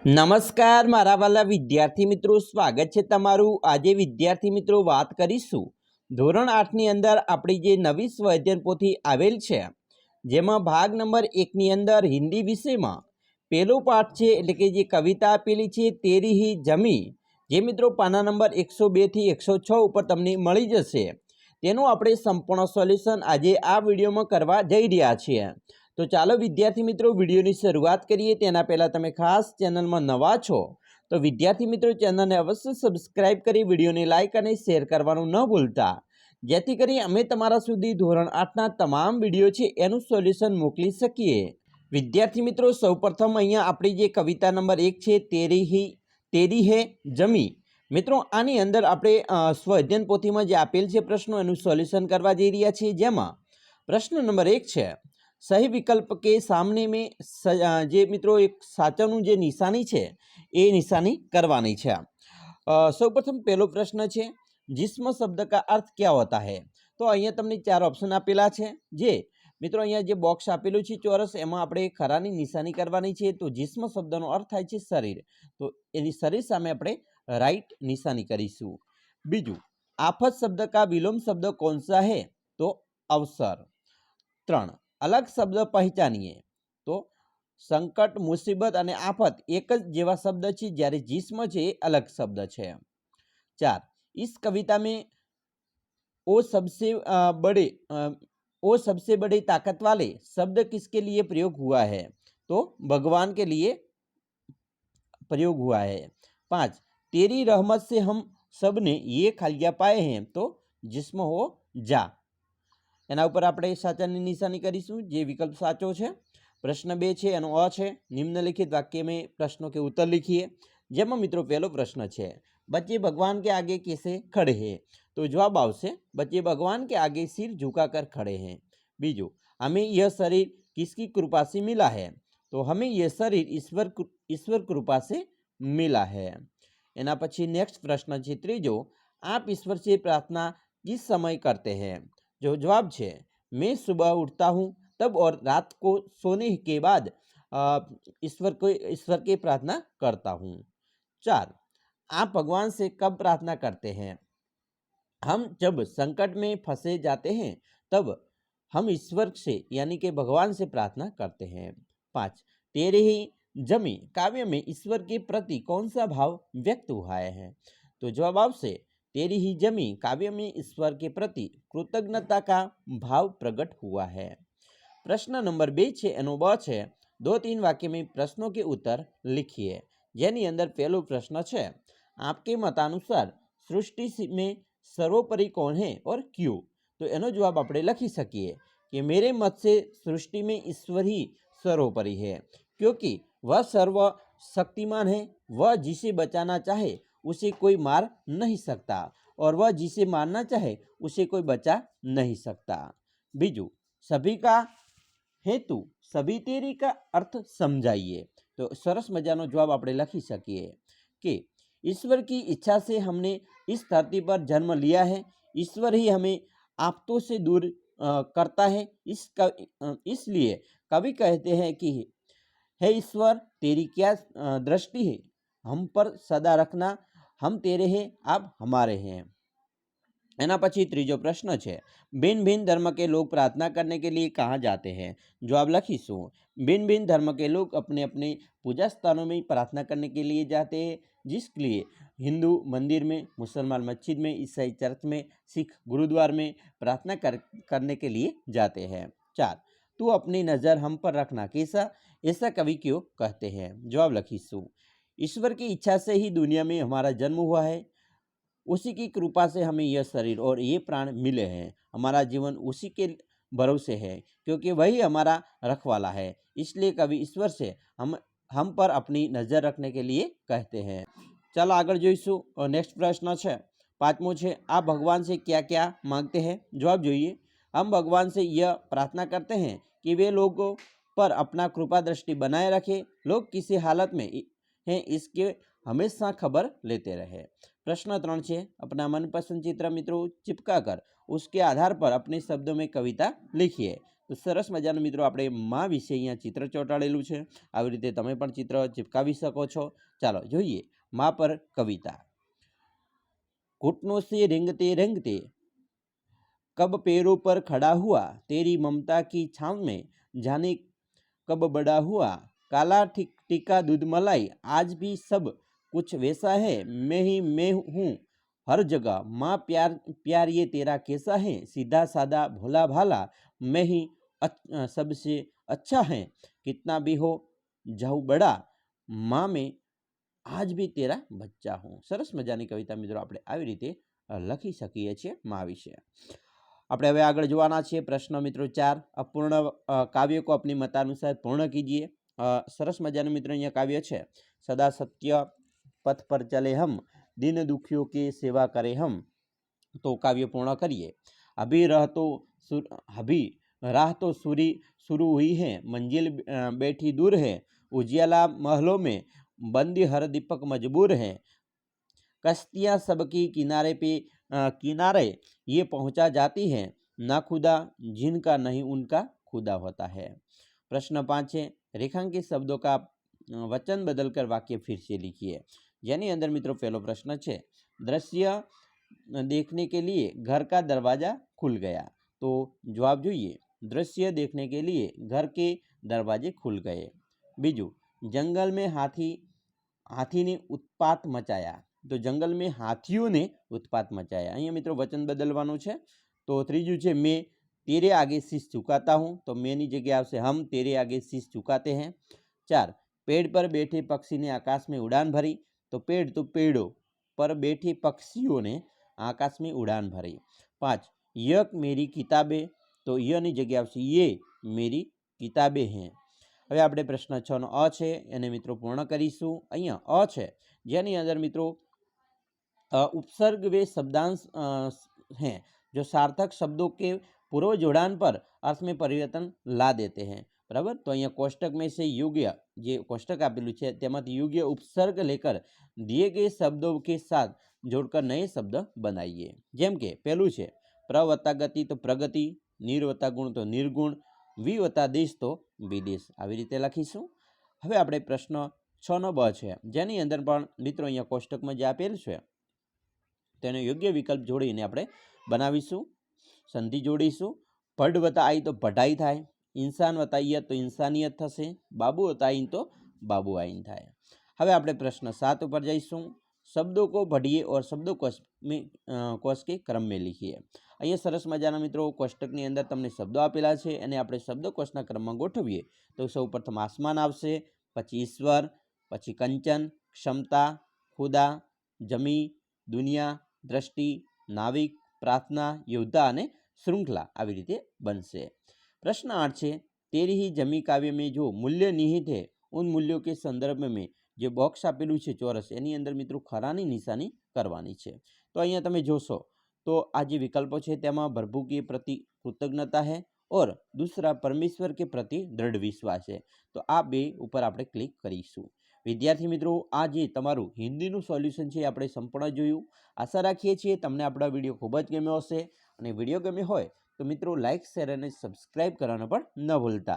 નમસ્કાર મારા વાલા વિદ્યાર્થી મિત્રો, સ્વાગત છે તમારું। આજે વિદ્યાર્થી મિત્રો વાત કરીશું ધોરણ 8 ની અંદર આપણી જે નવી સ્વાધ્યાય પોથી આવેલ છે, જેમાં ભાગ નંબર 1 ની અંદર હિન્દી વિષયમાં પહેલો પાઠ છે, એટલે કે જે કવિતા આપેલી છે તેરી હી જમી, જે મિત્રો પાના નંબર 102 થી 106 ઉપર તમને મળી જશે। તેનું આપણે સંપૂર્ણ સોલ્યુશન આજે આ વિડીયોમાં કરવા જઈ રહ્યા છીએ। तो चलो विद्यार्थी मित्रों वीडियो की शुरुआत करिए। तेना पहला तमे खास चैनल में नवा छो तो विद्यार्थी मित्रों चैनल ने अवश्य सब्सक्राइब करी वीडियो ने लाइक और शेर करवानुं न भूलता, जेथी करी अमे तमारा सुधी धोरण 8 ना तमाम वीडियो छे एनुं सोल्यूशन मोकली सकीए। विद्यार्थी मित्रों सौप्रथम अहींया आपणी जे कविता नंबर 1 छे तेरी है जमी, मित्रों आनी अंदर आपणे स्वाध्याय पोथी में जे आपेल छे प्रश्नों एनुं सोल्यूशन करवा जई रह्या छीए। जेमां प्रश्न नंबर 1 छे, सही विकल्प के सामने में जे मित्रों एक साचानुं जे निशानी छे ए निशानी करवानी छे। सर्वप्रथम पहलो प्रश्न छे, जिस्म शब्द का अर्थ क्या होता है? तो अहींया तमने 4 ऑप्शन आपेला छे। जे मित्रों अहींया जे बॉक्स आपेलुं छे चौरस, एमां आपणे खरानी निशानी करवानी छे। तो जिस्म शब्दनो अर्थ थाय छे शरीर, तो एनी शरीर सामे आपणे राइट निशानी करीशुं। बीजું, आफत शब्द का विलोम शब्द कौन सा है? तो अवसर। 3, अलग शब्द पहचानिए। तो संकट, मुसीबत और आफत एक ज जेवा शब्द छे, ज्यारे जिस्म छे अलग शब्द छे। 4, इस कविता में ओ सबसे बड़े ताकत वाले शब्द किसके लिए प्रयोग हुआ है? तो भगवान के लिए प्रयोग हुआ है। 5, तेरी रहमत से हम सब ने ये खालिया पाए हैं। तो जिस्म हो जा। एना उपर आपणे साचानी निशानी करीशुं, जे विकल्प साचो छे। प्रश्न 2 छे एनो अ छे, निम्नलिखित वाक्य में प्रश्नों के उत्तर लिखिए। जेमां मित्रों पहलो प्रश्न छे, बच्चे भगवान के आगे कैसे खड़े हैं? तो जवाब आवशे, बच्चे भगवान के आगे सिर झुकाकर खड़े हैं। बीजું, हमें यह शरीर किसकी कृपा से मिला है? तो हमें यह शरीर ईश्वर कृपा से मिला है। एना पछी नेक्स्ट प्रश्न छे त्रीजो, आप ईश्वर से प्रार्थना किस समय करते हैं? जो जवाब है, मैं सुबह उठता हूँ तब और रात को सोने के बाद ईश्वर की प्रार्थना करता हूँ। 4, आप भगवान से कब प्रार्थना करते हैं? हम जब संकट में फंसे जाते हैं तब हम ईश्वर से यानी कि भगवान से प्रार्थना करते हैं। 5, तेरे ही जमी काव्य में ईश्वर के प्रति कौन सा भाव व्यक्त हुआ है? तो जवाब आवशे, तेरी ही जमी काव्य में ईश्वर के प्रति कृतज्ञता का भाव प्रकट हुआ है। प्रश्न नंबर 2 छे एनो ब छे, 2-3 वाक्य में प्रश्नों के उत्तर लिखिए। जेनी अंदर पहलो प्रश्न छे, आपके मतानुसार सृष्टि में सर्वोपरि कौन है और क्यों? तो एनो जवाब आपणे लखी सकीए कि मेरे मत से सृष्टि में ईश्वर ही सर्वोपरि है, क्योंकि वह सर्वशक्तिमान है। वह जिसे बचाना चाहे उसे कोई मार नहीं सकता और वह जिसे मारना चाहे उसे कोई बचा नहीं सकता। बीजू, सभी का हेतु सभी तेरी का अर्थ समझाइए। तो सरस मजानो जवाब आपणे लखी सकीए कि ईश्वर की इच्छा से हमने इस धरती पर जन्म लिया है। ईश्वर ही हमें आफतों से दूर करता है। इसलिए कवि कहते हैं कि हे ईश्वर, तेरी क्या दृष्टि है, हम पर सदा रखना। हम तेरे हैं, आप हमारे हैं। एना पछी त्रीजो प्रश्न है, भिन्न भिन्न धर्म के लोग प्रार्थना करने के लिए कहाँ जाते हैं? जवाब लखीशुं, भिन्न भिन्न धर्म के लोग अपने अपने पूजा स्थानों में प्रार्थना करने के लिए जाते हैं, जिसके लिए हिंदू मंदिर में, मुसलमान मस्जिद में, ईसाई चर्च में, सिख गुरुद्वार में प्रार्थना करने के लिए जाते हैं। 4, तू अपनी नज़र हम पर रखना कैसा, ऐसा कवि क्यों कहते हैं? जवाब लखीशुं, ईश्वर की इच्छा से ही दुनिया में हमारा जन्म हुआ है। उसी की कृपा से हमें यह शरीर और ये प्राण मिले हैं। हमारा जीवन उसी के भरोसे है, क्योंकि वही हमारा रखवाला है। इसलिए कवि ईश्वर से हम पर अपनी नज़र रखने के लिए कहते हैं। चलो आगे जोईशुं। नेक्स्ट प्रश्न है 5मो है, आप भगवान से क्या क्या मांगते हैं? जवाब जोईए, हम भगवान से यह प्रार्थना करते हैं कि वे लोगों पर अपना कृपा दृष्टि बनाए रखे। लोग किसी हालत में हैं इसके हमेशा खबर लेते रहे। प्रश्न 3 है, अपना मनपसंद चित्र मित्रों चिपका कर उसके आधार पर अपने शब्दों में कविता लिखिए। તો સરસ મજાનું મિત્રો આપણે માં વિશે અહીંયા ચિત્ર ચોંટાડેલું છે, આવી રીતે તમે પણ ચિત્ર ચિપકાવી શકો છો। ચાલો જોઈએ માં પર કવિતા। घुटनों से रेंगते रेंगते कब पैरों पर खड़ा हुआ, तेरी ममता की छाँव में जाने कब बड़ा हुआ, काला टीका दूध मलाई आज भी सब कुछ वैसा है, मैं ही मैं हूँ हर जगह, माँ प्यार प्यार ये तेरा कैसा है, सीधा सादा भोला भाला मैं ही सबसे अच्छा है, कितना भी हो जाऊँ बड़ा माँ में आज भी तेरा बच्चा हूँ। सरस मजानी कविता मित्रों આપણે આવી રીતે લખી શકીએ છીએ માં વિશે। આપણે હવે આગળ જોવાના છીએ પ્રશ્ન મિત્રો 4। અપૂર્ણ કાવ્ય को अपनी मतानुसार पूर्ण कीजिए। सरस मजाનું મિત્રો અહીંયા કાવ્ય છે, सदा सत्य पथ पर चले हम, दिन दुखियों की सेवा करें हम। तो काव्य पूर्ण करिए। अभी राह तो शुरू हुई है, मंजिल बैठी दूर है, उजियाला महलों में बंदी हर दीपक मजबूर है, कश्तियाँ सबकी किनारे ये पहुंचा जाती है, ना खुदा जिनका नहीं उनका खुदा होता है। प्रश्न 5 है, रेखांकित शब्दों का वचन बदलकर वाक्य फिर से लिखिए। यानी अंदर मित्रों पहलो प्रश्न है, दृश्य देखने के लिए घर का दरवाजा खुल गया। तो जवाब જોઈએ, दृश्य देखने के लिए घर के दरवाजे खुल गए। बीजू, जंगल में हाथी ने उत्पात मचाया। तो जंगल में हाथियों ने उत्पात मचाया। अहीं मित्रों वचन बदलवानुं छे। तो त्रीजू छे, मैं तेरे आगे शीश झुकाता हूँ। तो मैं नी जगह आवशे हम तेरे आगे शीश झुकाते हैं। 4, पेड़ पर बैठे पक्षी ने आकाश में उड़ान भरी। तो पेड़ों पर बैठे पक्षियों ने आकाश में उड़ान भरी। 5, यह मेरी किताबें। तो यह नी जगह आवशे ये मेरी किताबें हैं। હવે આપણે પ્રશ્ન 6 નો અ છે એને મિત્રો પૂર્ણ કરીશું। અહીંયા અ છે જેની અંદર મિત્રો उपसर्ग वे शब्दांश हैं जो सार्थक शब्दों के पूर्व जोड़ान पर अर्थ में परिवर्तन ला देते हैं। बराबर। तो अहीं कोष्टक में से योग्य जे कोष्टक आपेलू है तेमांथी योग्य उपसर्ग लेकर दिए गए शब्दों के साथ जोड़कर नए शब्द बनाइए। जेम के पहलू है प्र वत्ता गति तो प्रगति, निर वत्ता गुण तो निर्गुण, वी वत्ता देश तो विदेश। આવી રીતે લખીશું। હવે આપણે પ્રશ્ન 6 નો બ છે જેની અંદર પણ મિત્રો અહીંયા કોષ્ટકમાં જે આપેલ છે તેનો યોગ્ય વિકલ્પ જોડીને આપણે બનાવીશું, સંધિ જોડીશું। ભડ વત્તા આઈ તો ભડાઈ થાય, इंसान वत्ता य तो इंसानियत थशे, बाबू वत्ता आईन तो बाबू आईन थाय। हवे आपणे प्रश्न 7 पर जईशुं। शब्दों को पढ़िए और शब्दों कोश के क्रम में लिखिए। अहीं सरस मजाना मित्रों कोष्टकनी अंदर तमने शब्दों आपेला छे अने आपणे शब्दकोशना क्रममां गोठवीए। तो सौ प्रथम आसमान आवशे, पछी ईश्वर, पछी कंचन, क्षमता, खुदा, जमी, दुनिया, दृष्टि, नाविक, प्रार्थना, योद्धा अने श्रृंखला આવી રીતે બનશે। प्रश्न 8 છે, तेरी ही जमी काव्य में जो मूल्य निहित है उन मूल्यों के संदर्भ में जो बॉक्स आपेलू है चौरस एनी अंदर मित्रों खरानी निशानी करवानी है। तो अहीं तमे जोशो तो आ जे विकल्पों है तेमां प्रभु के प्रति कृतज्ञता है और दूसरा परमेश्वर के प्रति दृढ़ विश्वास है। तो आ बे ऊपर आपणे क्लिक करीशुं। विद्यार्थी मित्रों आ जे तमारुं हिंदीनुं सोल्यूशन है आपणे संपूर्ण जोयुं। आशा राखीए छीए तमने आपणो विडियो खूब ज गम्यो हशे अने विडियो गम्यो होय तो मित्रों लाइक शेर और सब्सक्राइब करवाना पण न भूलता।